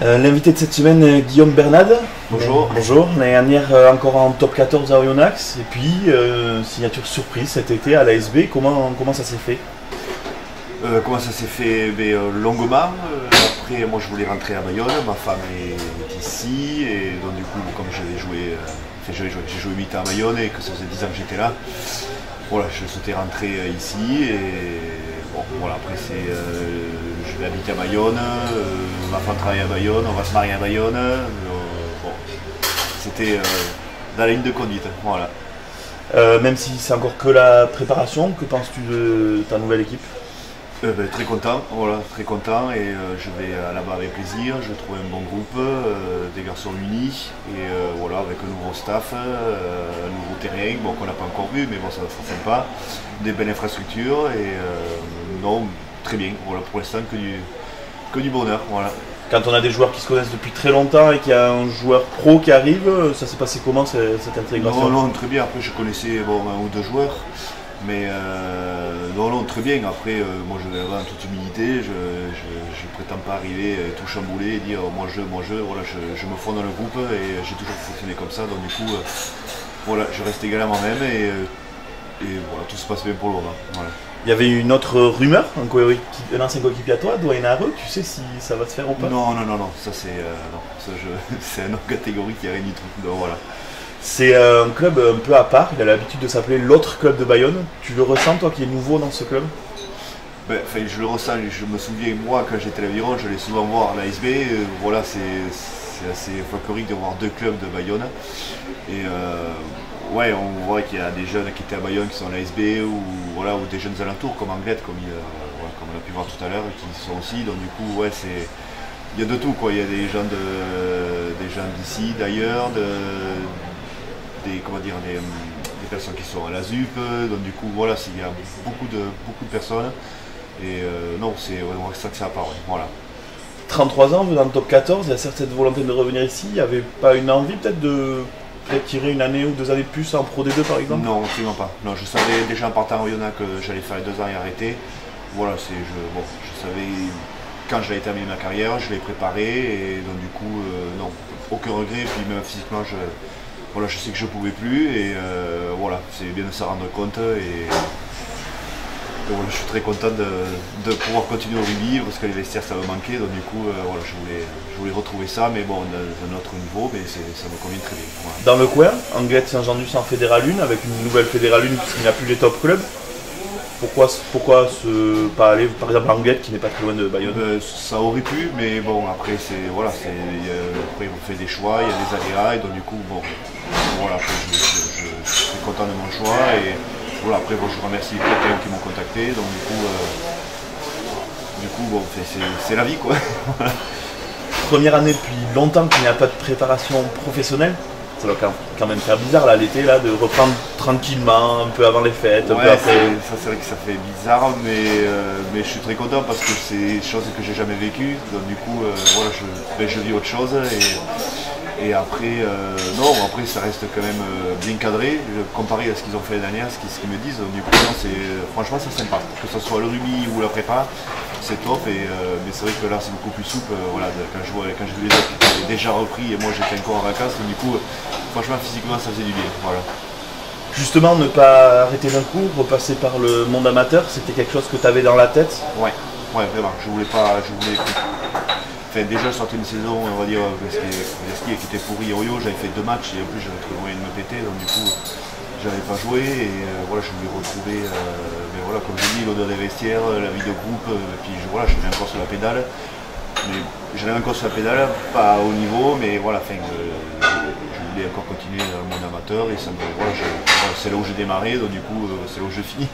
L'invité de cette semaine, Guillaume Bernade. Bonjour. Bonjour. L'année dernière, encore en top 14 à Oyonnax. Et puis, signature surprise cet été à l'ASB. Comment ça s'est fait? Comment ça s'est fait? Longuement. Après, moi, je voulais rentrer à Bayonne. Ma femme est ici. Et donc, du coup, comme j'ai joué 8 ans à Bayonne et que ça faisait 10 ans que j'étais là, voilà, je souhaitais rentrer ici. Et bon, voilà, après, je vais habiter à Bayonne. Ma femme travaille à Bayonne. On va se marier à Bayonne. Bon, c'était dans la ligne de conduite. Voilà. Même si c'est encore que la préparation, que penses-tu de ta nouvelle équipe? Très content, voilà, très content et je vais là-bas avec plaisir. Je trouve un bon groupe, des garçons unis et voilà, avec un nouveau staff, un nouveau terrain, bon, qu'on n'a pas encore vu, mais bon, ça va être sympa, des belles infrastructures et non, très bien. Voilà, pour l'instant que du bonheur, voilà. Quand on a des joueurs qui se connaissent depuis très longtemps et qu'il y a un joueur pro qui arrive, ça s'est passé comment cette intégration? Non, très bien. Après, je connaissais un ou deux joueurs. Mais non, très bien. Après, moi je vais avoir en toute humilité, je prétends pas arriver tout chamboulé et dire moi je, voilà, je me fonds dans le groupe et j'ai toujours fonctionné comme ça. Donc du coup, voilà, je reste égal à moi-même et voilà, tout se passe bien pour le moment. Voilà. Il y avait une autre rumeur, un ancien coéquipier à toi, Dwayne Hareux, tu sais si ça va se faire ou pas? Non, ça c'est une autre catégorie qui a rien du tout. Donc voilà. C'est un club un peu à part, il a l'habitude de s'appeler l'autre club de Bayonne. Tu le ressens, toi qui es nouveau dans ce club? Je le ressens, je me souviens, moi quand j'étais à l'Aviron, j'allais souvent voir l'ASB. Voilà, c'est assez folklorique de voir deux clubs de Bayonne. Et ouais, on voit qu'il y a des jeunes qui étaient à Bayonne qui sont à l'ASB ou des jeunes alentours comme Anglette, comme on a pu voir tout à l'heure, qui sont aussi. Donc du coup, ouais, il y a de tout, quoi. Il y a des gens d'ici, d'ailleurs, des personnes qui sont à la ZUP, donc du coup voilà, il y a beaucoup de personnes et non, c'est vraiment ça que ça apparaît, voilà. 33 ans, venant de top 14, il y a certes cette volonté de revenir ici, il n'y avait pas une envie peut-être de tirer une année ou 2 années de plus en Pro D2 par exemple? Non, absolument pas. Non, je savais déjà en partant au Oyonnax que j'allais faire les 2 ans et arrêter. Voilà, je savais quand j'allais terminer ma carrière, je l'ai préparé et donc du coup non, aucun regret, puis même physiquement voilà, je sais que je ne pouvais plus et voilà, c'est bien de s'en rendre compte et voilà, je suis très content de pouvoir continuer au rugby parce que les vestiaires ça me manquait, donc du coup voilà, je voulais retrouver ça, mais bon, dans un autre niveau, mais ça me convient très bien. Voilà. Dans le coin, Anglette Saint-Jean-Dus en Fédéral 1 avec une nouvelle Fédéral 1 puisqu'il n'y a plus les top clubs. Pourquoi pas aller par exemple à Anglette qui n'est pas très loin de Bayonne? Ça aurait pu, mais bon après après on fait des choix, il y a des aléas et donc du coup bon voilà, après je suis content de mon choix et voilà, après bon, je remercie quelqu'un qui m'ont contacté, donc du coup bon, c'est la vie quoi. Première année depuis longtemps qu'il n'y a pas de préparation professionnelle. Ça doit quand même faire bizarre là l'été là de reprendre tranquillement un peu avant les fêtes, un peu après. C'est vrai que ça fait bizarre, mais je suis très content parce que c'est des choses que j'ai jamais vécues. Donc du coup voilà, je vis autre chose et après non, après ça reste quand même bien cadré comparé à ce qu'ils ont fait l'année dernière, ce qu'ils me disent. Donc, du coup non, franchement c'est sympa. Que ce soit le rugby ou la prépa, c'est top mais c'est vrai que là c'est beaucoup plus souple. Voilà, quand je vu les autres qui avaient déjà repris et moi j'étais encore en vacances, donc du coup franchement physiquement ça faisait du bien. Voilà. Justement, ne pas arrêter d'un coup, repasser par le monde amateur, c'était quelque chose que tu avais dans la tête? Ouais, vraiment. Je voulais enfin, déjà sortir une saison, on va dire, qui était pourri au Oyo, j'avais fait 2 matchs et en plus j'avais trouvé moyen de me péter, donc du coup j'avais pas joué et voilà, je voulais retrouver, mais voilà, comme je dis, l'odeur des vestiaires, la vie de groupe, et puis voilà, j'allais encore sur la pédale, pas au niveau, mais voilà, enfin, je voulais encore continuer dans le monde amateur et ça voilà, c'est là où j'ai démarré, donc du coup c'est là où je finis.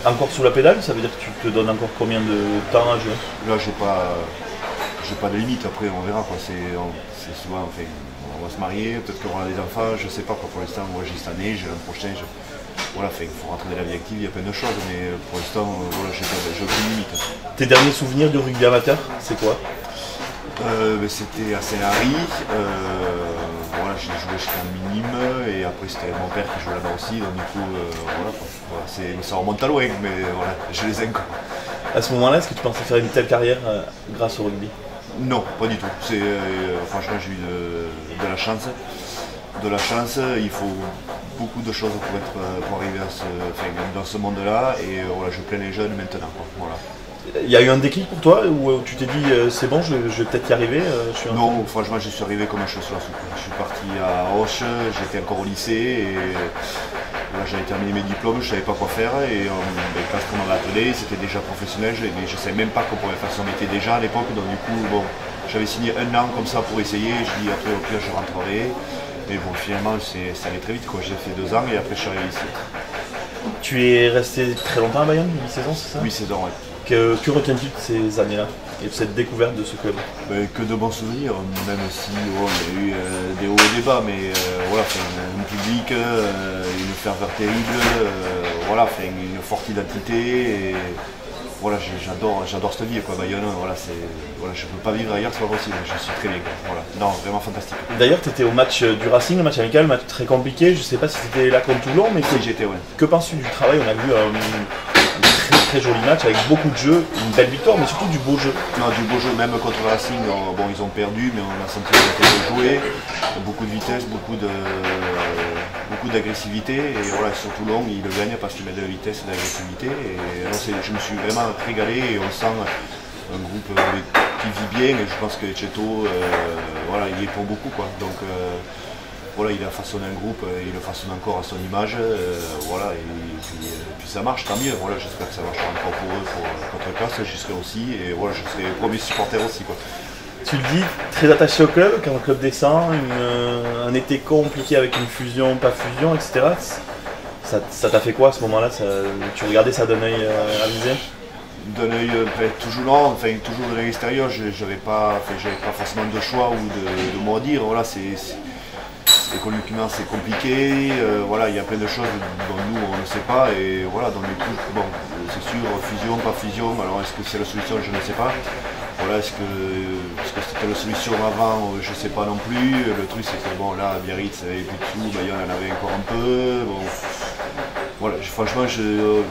Encore sous la pédale, ça veut dire que tu te donnes encore combien de temps à jouer? Là j'ai pas de limite, après on verra quoi, c'est souvent, enfin, on va se marier, peut-être qu'on aura des enfants, je sais pas quoi, pour l'instant moi j'ai cette année, j'ai l'an prochain, voilà, il faut rentrer dans la vie active, il y a plein de choses, mais pour l'instant voilà, j'ai aucune limite. Tes derniers souvenirs de rugby amateur, c'est quoi? C'était à Saint-Lary, voilà, j'ai joué jusqu'à un minime et après c'était mon père qui jouait là-bas aussi, donc du coup voilà, ça remonte à loin, mais voilà, je les aime quoi. À ce moment-là, est-ce que tu pensais faire une telle carrière grâce au rugby? Non, pas du tout. Franchement, j'ai eu de la chance. De la chance, il faut beaucoup de choses pour arriver dans ce monde-là. Et voilà, je plains les jeunes maintenant, quoi. Voilà. Il y a eu un déclic pour toi où tu t'es dit c'est bon, je vais peut-être y arriver Non, franchement, je suis arrivé comme un cheveu sur la soupe. Je suis parti à Auch, j'étais encore au lycée et voilà, j'avais terminé mes diplômes, je ne savais pas quoi faire. Et quand on m'avait appelé, c'était déjà professionnel, mais je ne savais même pas qu'on pouvait faire son métier déjà à l'époque. Donc du coup, bon, j'avais signé 1 an comme ça pour essayer. Je dis après au pire je rentrerai. Mais bon, finalement, ça allait très vite, quoi. J'ai fait 2 ans et après je suis arrivé ici. Tu es resté très longtemps à Bayonne, 8 saisons, c'est ça? 8 saisons, ouais. Que retiens-tu de ces années-là et de cette découverte de ce club? Que de bons souvenirs, même si il y a eu des hauts et des bas, mais voilà, un public, une ferveur terrible, voilà, une forte identité. Et, voilà, j'adore cette vie, quoi. Bayonne, voilà, je ne peux pas vivre ailleurs, c'est pas possible, je suis très bien. Voilà. Non, vraiment fantastique. D'ailleurs, tu étais au match du Racing, le match amical, le match très compliqué. Je ne sais pas si c'était là contre Toulon, mais si j'étais, ouais. Que penses-tu du travail? On a vu très joli match avec beaucoup de jeux, une belle victoire, mais surtout du beau jeu. Non, du beau jeu, même contre le Racing, bon, ils ont perdu, mais on a senti qu'ils étaient joués, beaucoup de vitesse, beaucoup d'agressivité, et voilà, sur Toulon, ils le gagnent parce qu'ils mettent de la vitesse et de l'agressivité, et je me suis vraiment régalé, et on sent un groupe qui vit bien, et je pense que Cheto, voilà, il y est pour beaucoup, quoi. Donc, voilà, il a façonné un groupe, il le façonne encore à son image, voilà, et puis ça marche, tant mieux. Voilà, j'espère que ça marchera encore pour eux, contre Casse, j'y serai aussi, et voilà, je serai le premier supporter aussi, quoi. Tu le dis, très attaché au club, quand le club descend, un été compliqué avec une fusion, pas fusion, etc. Ça t'a fait quoi à ce moment-là? Tu regardais ça d'un œil avisé? D'un œil toujours de l'extérieur, j'avais pas forcément de choix ou de mot à dire. Voilà, économiquement c'est compliqué, voilà, il y a plein de choses dont nous on ne sait pas, et voilà, dans les coups, bon, c'est sûr, fusion, pas fusion, alors est-ce que c'est la solution, je ne sais pas. Voilà, est-ce que c'était la solution avant, je ne sais pas non plus. Le truc c'est que bon, là, Biarritz avait plus de sous, Bayonne en avait encore un peu. Bon. Voilà, franchement, je ne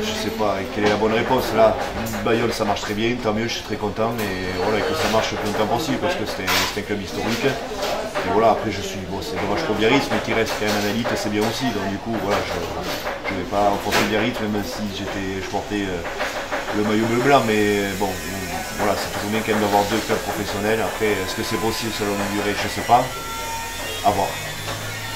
sais pas quelle est la bonne réponse. Là, Bayonne ça marche très bien, tant mieux, je suis très content, et voilà, que ça marche le plus longtemps possible parce que c'était un club historique. Et voilà, après bon, c'est dommage pour Biarritz, mais qui reste quand même en élite, c'est bien aussi. Donc du coup, voilà, je ne vais pas enfoncer Biarritz, même si je portais le maillot bleu-blanc, mais bon, voilà, c'est toujours bien quand même d'avoir 2 clubs professionnels. Après, est-ce que c'est possible selon une durée, je ne sais pas. À voir.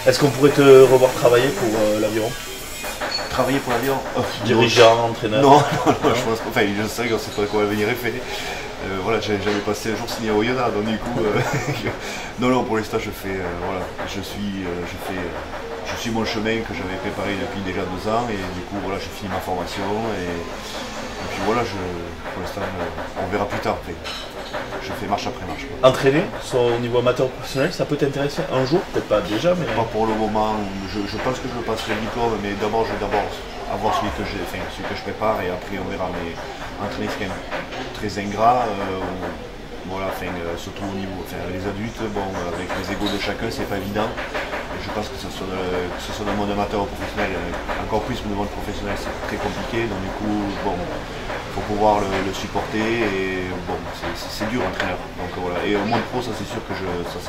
Est-ce qu'on pourrait te revoir travailler pour l'Aviron? Travailler pour l'Aviron, dirigeant, entraîneur? Non, je pense pas. Enfin, je sais qu'on ne sait pas quoi l'avenir est fait. Voilà, j'avais passé un jour signé au Yona, donc du coup, non, pour l'instant, je suis mon chemin que j'avais préparé depuis déjà 2 ans, et du coup, voilà, j'ai fini ma formation, et puis voilà, pour l'instant, on verra plus tard après. Je fais marche après marche, quoi. Entraîner, soit au niveau amateur ou professionnel, ça peut t'intéresser un jour? Peut-être pas déjà, mais... Pas pour le moment, je pense que je passerai le diplôme, mais d'abord, je vais avoir celui que je prépare, et après on verra. Mais entraîner, c'est quand même très ingrat, voilà, surtout au niveau, les adultes, bon, avec les égos de chacun, c'est pas évident. Je pense que ce soit dans le monde amateur ou professionnel, encore plus dans le monde professionnel, c'est très compliqué. Donc du coup, bon, faut pouvoir le supporter, et bon, c'est dur entraîneur. Donc voilà, et au monde pro, ça c'est sûr que ça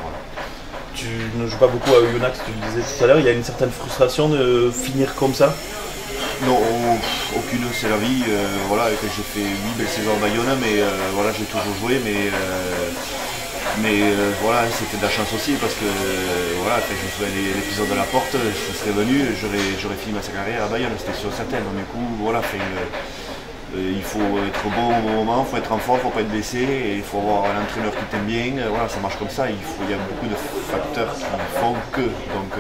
voilà. Tu ne joues pas beaucoup à Oyonnax, tu le disais tout à l'heure, il y a une certaine frustration de finir comme ça? Non, aucune, c'est la vie. Voilà, j'ai fait 8 belles saisons à Bayonne, mais voilà, j'ai toujours joué, mais voilà, c'était de la chance aussi, parce que voilà, quand je me souviens de l'épisode de la porte, je serais venu, j'aurais fini ma carrière à Bayonne, c'était sûr certain. Donc du coup, voilà, il faut être bon au bon moment, il faut être en forme, il ne faut pas être blessé, et il faut avoir un entraîneur qui t'aime bien. Voilà, ça marche comme ça, il y a beaucoup de facteurs qui font que. Donc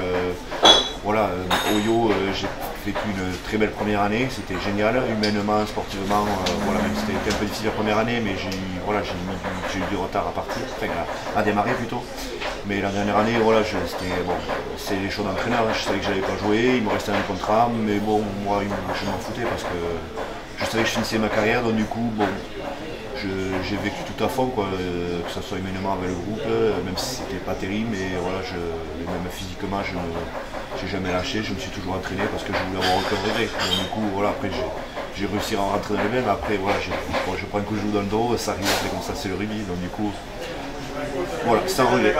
voilà, Oyo, j'ai vécu une très belle première année, c'était génial, humainement, sportivement, voilà, même si c'était un peu difficile la première année, mais j'ai eu du retard à partir, à démarrer plutôt. Mais la dernière année, voilà, c'est les choix d'entraîneur, je savais que j'allais pas jouer, il me restait un contrat, mais bon, moi je m'en foutais parce que je savais que je finissais ma carrière, donc du coup, bon, j'ai vécu tout à fond, quoi, que ce soit humainement avec le groupe, même si c'était pas terrible, mais voilà, même physiquement, je n'ai jamais lâché, je me suis toujours entraîné parce que je voulais avoir aucun regret. Donc du coup, voilà, après j'ai réussi à rentrer dans les mêmes. Après, voilà, je prends un coup de genou dans le dos, ça arrive, c'est comme ça, c'est le rugby. Donc du coup, voilà, c'est un relais.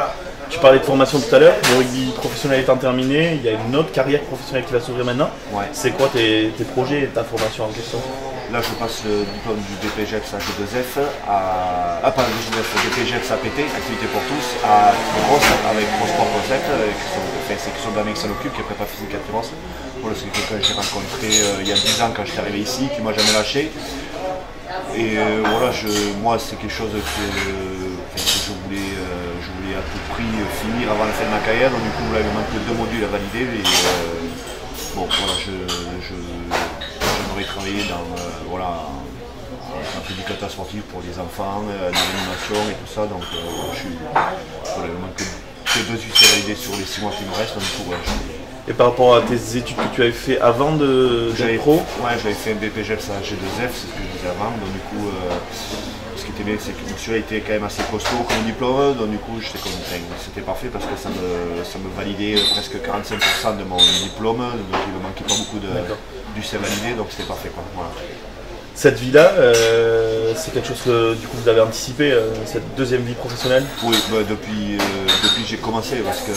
Tu parlais de formation tout à l'heure, le rugby professionnel étant terminé, il y a une autre carrière professionnelle qui va s'ouvrir maintenant. Ouais. C'est quoi tes projets et ta formation en question? Là, je passe le diplôme du DPGEPS à G2F, pas le DPGEPS APT, Activité pour tous, à Grosse avec Sport Concept, c'est Christian Damien qui s'en occupe, qui est prépa physique à Trevance. Voilà, c'est quelqu'un que j'ai rencontré il y a 10 ans quand j'étais arrivé ici, qui m'a jamais lâché. Et voilà, moi c'est quelque chose que je voulais à tout prix finir avant la fin de ma carrière, donc du coup là il me manque 2 modules à valider. Et, bon voilà, j'aimerais travailler dans un éducateur sportif pour les enfants, dans l'animation et tout ça, donc voilà, il me manque que 2 UC validés sur les 6 mois qui me restent, donc du coup ouais, Et par rapport à tes études que tu avais fait avant d'être pro? Ouais, j'avais fait un BPGEPS à G2F, c'est ce que je disais avant, donc du coup ce qui était bien, c'est que monsieur a été quand même assez costaud comme diplôme, donc du coup c'était parfait parce que ça me validait presque 45% de mon diplôme, donc il ne manquait pas beaucoup du C validé, donc c'était parfait quoi. Voilà. Cette vie-là, c'est quelque chose que du coup vous avez anticipé, cette deuxième vie professionnelle? Oui, depuis que j'ai commencé, parce que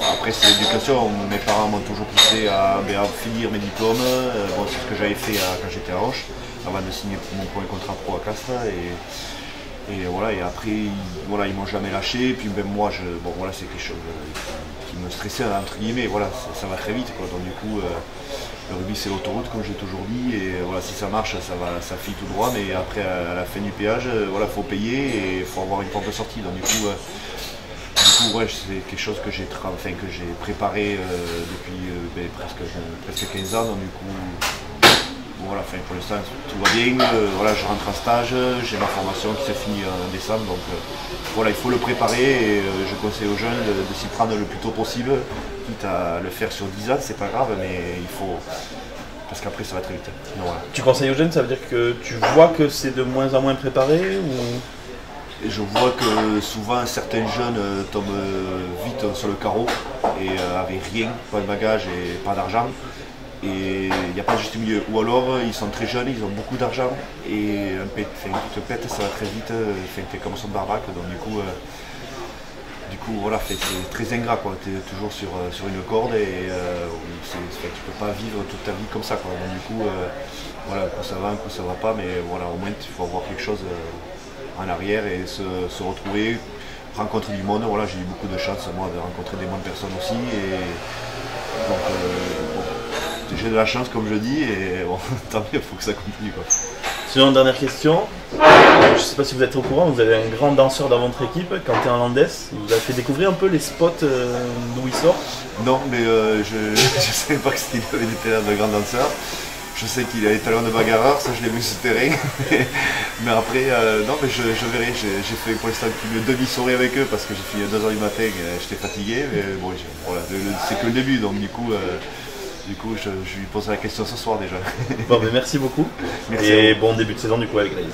après c'est l'éducation, mes parents m'ont toujours poussé à finir mes diplômes, c'est ce que j'avais fait quand j'étais à Auch, avant de signer mon premier contrat pro à Castres, et voilà, et après ils m'ont jamais lâché, et puis même moi, voilà, c'est quelque chose qui me stressait entre guillemets, voilà, ça va très vite quoi, donc du coup le rugby c'est l'autoroute comme j'ai toujours dit, et voilà, si ça marche ça file tout droit, mais après à la fin du péage, voilà, faut payer et il faut avoir une porte de sortie, donc du coup ouais, c'est quelque chose que j'ai préparé depuis presque 15 ans, donc du coup voilà, pour l'instant tout va bien, voilà, je rentre en stage, j'ai ma formation qui se finit en décembre, donc voilà, il faut le préparer, et je conseille aux jeunes de s'y prendre le plus tôt possible, quitte à le faire sur 10 ans, c'est pas grave, mais il faut, parce qu'après ça va très vite. Donc, voilà. Tu conseilles aux jeunes, ça veut dire que tu vois que c'est de moins en moins préparé ou... Je vois que souvent certains jeunes tombent vite sur le carreau et avec rien, pas de bagage et pas d'argent. Et il n'y a pas de juste milieu. Ou alors ils sont très jeunes, ils ont beaucoup d'argent et un te pète, ça va très vite, t'es comme son barbac, donc du coup voilà, c'est très ingrat quoi, t'es toujours sur une corde et tu peux pas vivre toute ta vie comme ça quoi. Donc du coup voilà, un coup ça va, un coup ça va pas, mais voilà, au moins il faut avoir quelque chose en arrière et se retrouver, rencontrer du monde. Voilà, j'ai eu beaucoup de chance moi de rencontrer des bonnes personnes aussi, et donc j'ai de la chance comme je dis, et bon, tant mieux, il faut que ça continue quoi. Sinon, dernière question, je ne sais pas si vous êtes au courant, vous avez un grand danseur dans votre équipe, Quentin Landès, il vous a fait découvrir un peu les spots d'où il sort? Non, mais je ne savais pas qu'il avait des talents de grand danseur. Je sais qu'il a des talents de bagarreur, ça je l'ai vu sur le terrain. Mais après, non, mais je verrai. J'ai fait pour l'instant une demi-soirée avec eux parce que j'ai fini à 2h du matin, j'étais fatigué. Mais bon, voilà, c'est que le début, donc du coup je lui poserai la question ce soir déjà. Bon, mais merci beaucoup. Merci et bon début de saison du coup avec la ISB.